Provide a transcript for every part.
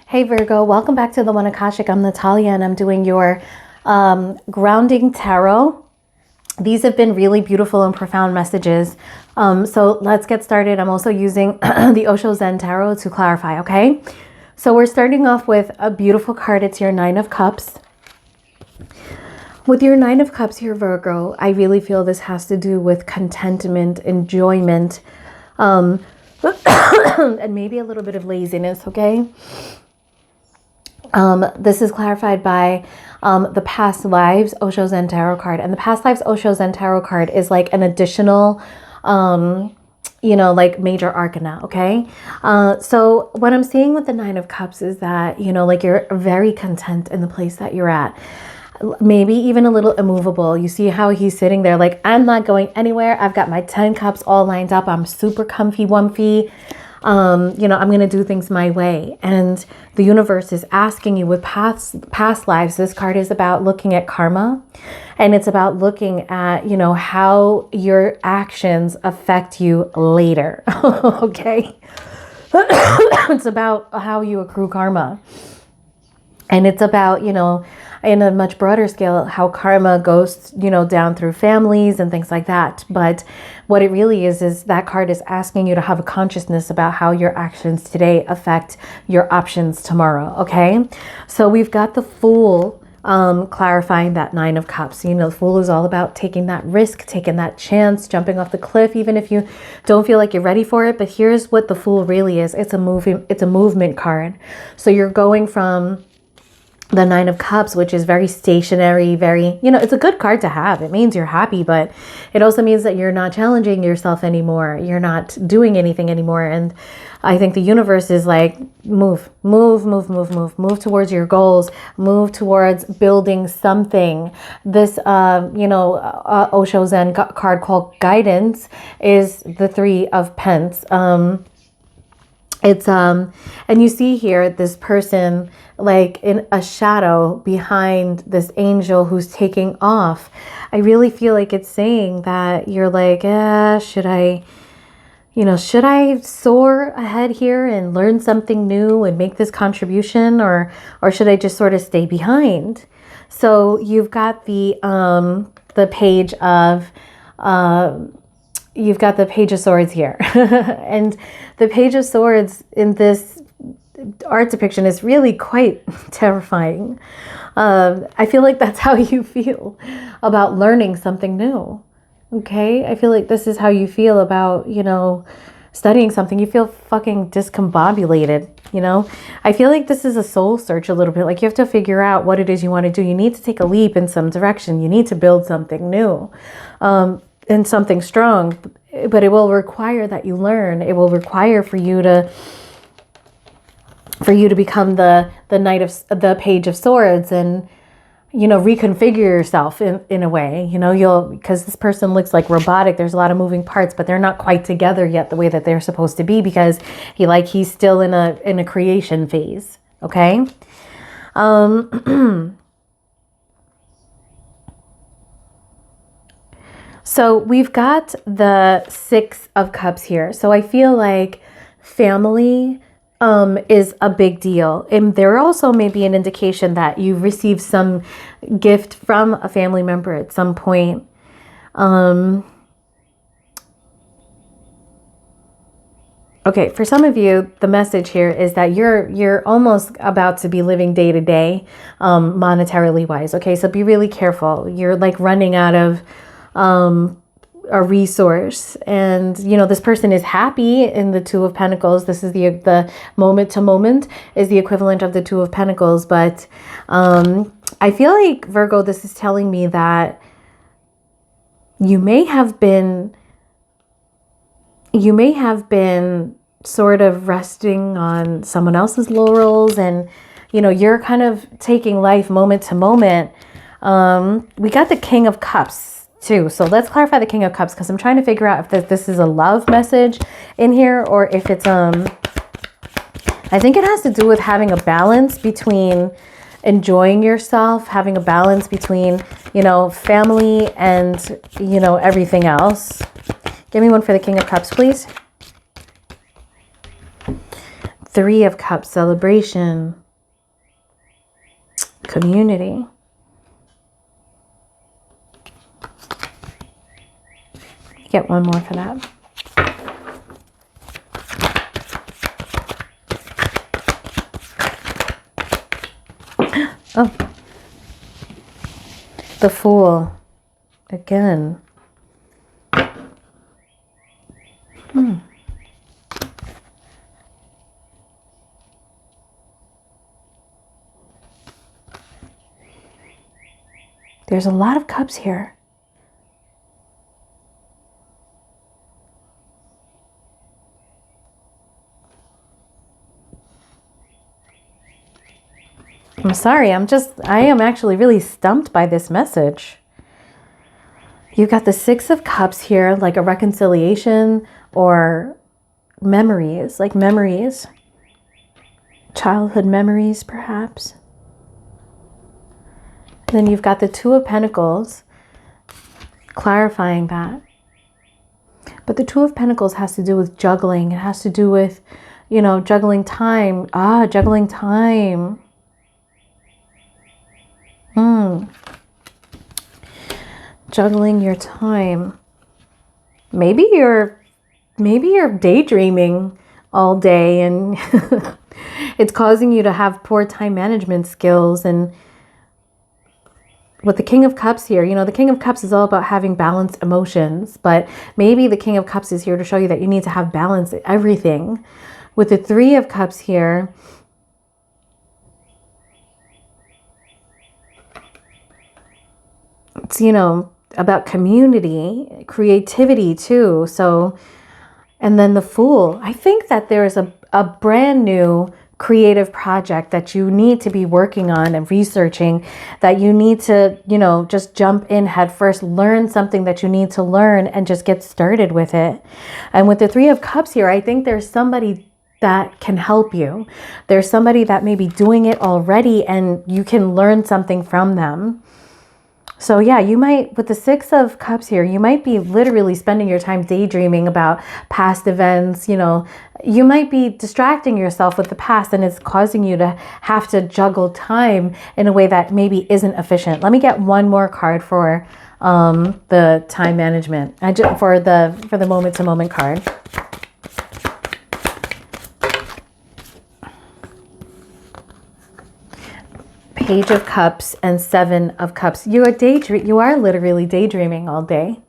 Hey Virgo, welcome back to the One Akashic. I'm Natalia and I'm doing your grounding tarot. These have been really beautiful and profound messages. So let's get started. I'm also using the Osho Zen Tarot to clarify, okay? So we're starting off with a beautiful card. It's your Nine of Cups. With your Nine of Cups here, Virgo, I really feel this has to do with contentment, enjoyment, and maybe a little bit of laziness, okay? This is clarified by the Past Lives Osho Zen Tarot card. And the Past Lives Osho Zen Tarot card is like an additional, like major arcana, okay? So what I'm seeing with the Nine of Cups is that, like you're very content in the place that you're at. Maybe even a little immovable. You see how he's sitting there like, I'm not going anywhere. I've got my 10 cups all lined up. I'm super comfy, wumpy. I'm going to do things my way. And the universe is asking you with past lives. This card is about looking at karma, and it's about looking at, how your actions affect you later. Okay. It's about how you accrue karma. And it's about, in a much broader scale, how karma goes, down through families and things like that. But what it really is that card is asking you to have a consciousness about how your actions today affect your options tomorrow. Okay. So we've got the Fool, clarifying that Nine of Cups. The Fool is all about taking that risk, taking that chance, jumping off the cliff, even if you don't feel like you're ready for it. But here's what the Fool really is. It's a movement card. So you're going from the Nine of Cups, which is very stationary, very, it's a good card to have. It means you're happy, but it also means that you're not challenging yourself anymore. You're not doing anything anymore. And I think the universe is like, move towards your goals, move towards building something. This, Osho Zen card called Guidance is the Three of Pence. It's, and you see here, this person like in a shadow behind this angel who's taking off. I really feel like it's saying that you're like, should I soar ahead here and learn something new and make this contribution, or should I just sort of stay behind? So you've got the Page of, you've got the Page of Swords here. And the Page of Swords in this art depiction is really quite terrifying. I feel like that's how you feel about learning something new. Okay? I feel like this is how you feel about, studying something. You feel fucking discombobulated, I feel like this is a soul search a little bit. Like you have to figure out what it is you want to do. You need to take a leap in some direction. You need to build something new. And something strong, but it will require that you learn. It will require for you to become the the Page of Swords and, reconfigure yourself in a way, because this person looks like robotic. There's a lot of moving parts, but they're not quite together yet the way that they're supposed to be, because he's still in a creation phase. Okay. So we've got the Six of Cups here. So I feel like family is a big deal. And there also may be an indication that you received some gift from a family member at some point. Okay, for some of you, the message here is that you're almost about to be living day to day, monetarily wise. Okay, so be really careful. You're like running out of a resource, and this person is happy in the Two of Pentacles. This is the moment to moment is the equivalent of the Two of Pentacles, but I feel like, Virgo, this is telling me that you may have been sort of resting on someone else's laurels, and you're kind of taking life moment to moment. We got the King of Cups too. So let's clarify the King of Cups, because I'm trying to figure out if this is a love message in here, or if it's, I think it has to do with having a balance between enjoying yourself, having a balance between, family and, everything else. Give me one for the King of Cups, please. Three of Cups, celebration, community. Get one more for that. Oh, the Fool again. There's a lot of cups here. I'm sorry, I am actually really stumped by this message. You got the Six of Cups here, like a reconciliation or memories, like memories. Childhood memories, perhaps. And then you've got the Two of Pentacles, clarifying that. But the Two of Pentacles has to do with juggling. It has to do with, you know, juggling time. Juggling time. Juggling your time. Maybe you're daydreaming all day and it's causing you to have poor time management skills. And with the King of Cups here, you know, the King of Cups is all about having balanced emotions, but maybe the King of Cups is here to show you that you need to have balance in everything. With the Three of Cups here, it's, you know, about community, creativity too. So, and then the Fool. I think that there is a brand new creative project that you need to be working on and researching, that you need to, you know, just jump in head first, learn something that you need to learn and just get started with it. And with the Three of Cups here, I think there's somebody that can help you. There's somebody that may be doing it already and you can learn something from them. So yeah, you might, with the Six of Cups here, you might be literally spending your time daydreaming about past events. You know, you might be distracting yourself with the past and it's causing you to have to juggle time in a way that maybe isn't efficient. Let me get one more card for the time management. For the moment to moment card. Page of Cups and Seven of Cups. You are literally daydreaming all day.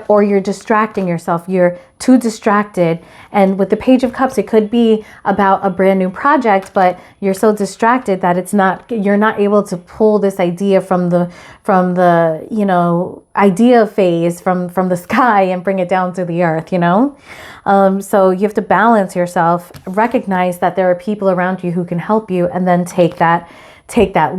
Or you're distracting yourself. You're too distracted. And with the Page of Cups, it could be about a brand new project, but you're so distracted that you're not able to pull this idea from the, you know, idea phase from the sky and bring it down to the earth, you know? So you have to balance yourself, recognize that there are people around you who can help you, and then take that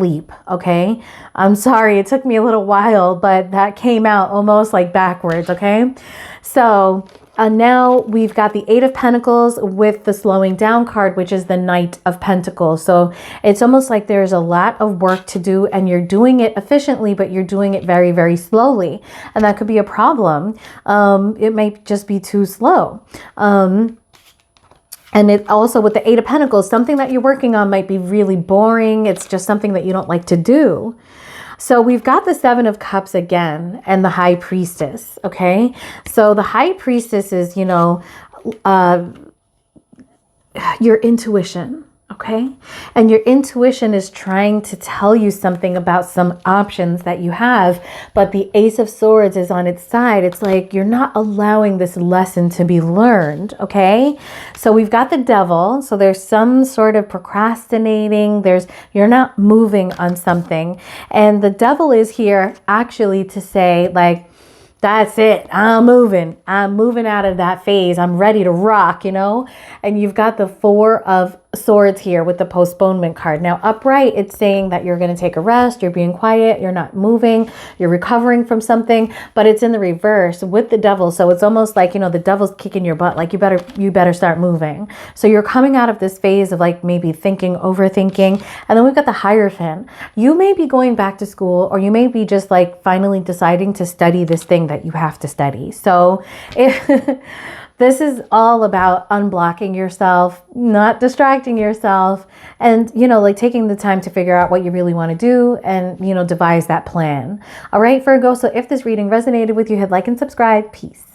leap. Okay. I'm sorry. It took me a little while, but that came out almost like backwards. Okay. So now we've got the Eight of Pentacles with the slowing down card, which is the Knight of Pentacles. So it's almost like there's a lot of work to do and you're doing it efficiently, but you're doing it very, very slowly. And that could be a problem. It might just be too slow. And it also, with the Eight of Pentacles, something that you're working on might be really boring. It's just something that you don't like to do. So we've got the Seven of Cups again and the High Priestess. Okay. So the High Priestess is, you know, your intuition. Okay. And your intuition is trying to tell you something about some options that you have, but the Ace of Swords is on its side. It's like you're not allowing this lesson to be learned. Okay. So we've got the Devil. So there's some sort of procrastinating. You're not moving on something. And the Devil is here actually to say, like, that's it. I'm moving out of that phase. I'm ready to rock, you know? And you've got the Four of Swords here with the postponement card. Now upright, it's saying that you're going to take a rest. You're being quiet. You're not moving. You're recovering from something, but it's in the reverse with the Devil. So it's almost like, you know, the Devil's kicking your butt. Like you better start moving. So you're coming out of this phase of like maybe thinking, overthinking. And then we've got the Hierophant. You may be going back to school, or you may be just like finally deciding to study this thing that you have to study. So This is all about unblocking yourself, not distracting yourself, and, you know, like taking the time to figure out what you really want to do and, you know, devise that plan. All right, Virgo. So if this reading resonated with you, hit like and subscribe. Peace.